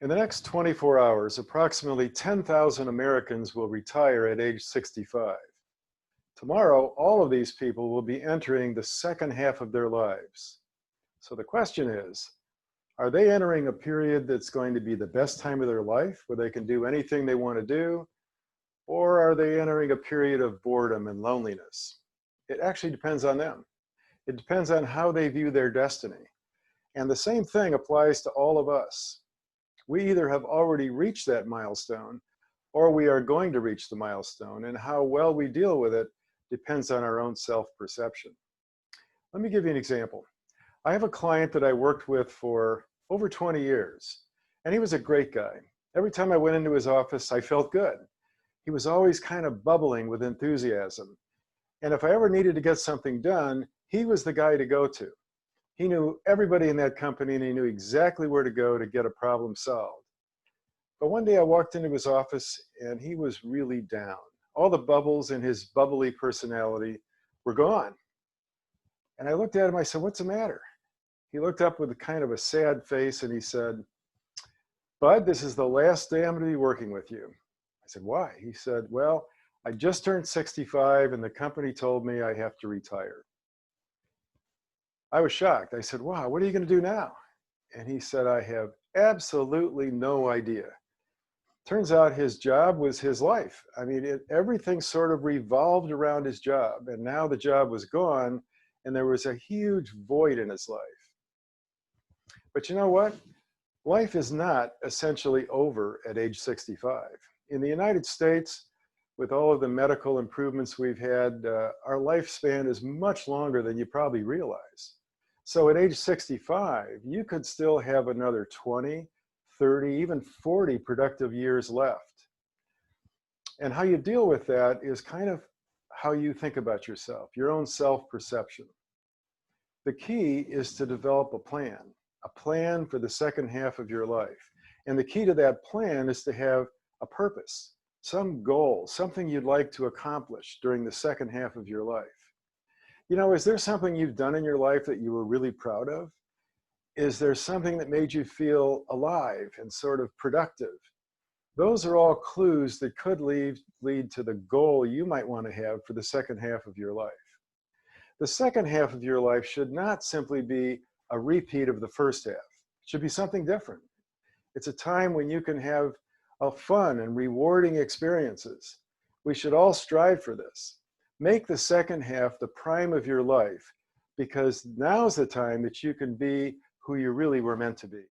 In the next 24 hours, approximately 10,000 Americans will retire at age 65. Tomorrow, all of these people will be entering the second half of their lives. So the question is, are they entering a period that's going to be the best time of their life, where they can do anything they want to do? Or are they entering a period of boredom and loneliness? It actually depends on them. It depends on how they view their destiny. And the same thing applies to all of us. We either have already reached that milestone or we are going to reach the milestone, and how well we deal with it depends on our own self-perception. Let me give you an example. I have a client that I worked with for over 20 years, and he was a great guy. Every time I went into his office, I felt good. He was always kind of bubbling with enthusiasm. And if I ever needed to get something done, he was the guy to go to. He knew everybody in that company, and he knew exactly where to go to get a problem solved. But one day I walked into his office and he was really down. All the bubbles in his bubbly personality were gone. And I looked at him, I said, "What's the matter?" He looked up with kind of a sad face and he said, "Bud, this is the last day I'm going to be working with you." I said, "Why?" He said, "Well, I just turned 65 and the company told me I have to retire." I was shocked. I said, "Wow, what are you going to do now?" And he said, "I have absolutely no idea." Turns out his job was his life. I mean, everything sort of revolved around his job, and now the job was gone and there was a huge void in his life. But you know what? Life is not essentially over at age 65. In the United States, with all of the medical improvements we've had, our lifespan is much longer than you probably realize. So at age 65, you could still have another 20, 30, even 40 productive years left. And how you deal with that is kind of how you think about yourself, your own self-perception. The key is to develop a plan for the second half of your life. And the key to that plan is to have a purpose, some goal, something you'd like to accomplish during the second half of your life. You know, is there something you've done in your life that you were really proud of? Is there something that made you feel alive and sort of productive? Those are all clues that could lead to the goal you might want to have for the second half of your life. The second half of your life should not simply be a repeat of the first half. It should be something different. It's a time when you can have fun and rewarding experiences. We should all strive for this. Make the second half the prime of your life, because now's the time that you can be who you really were meant to be.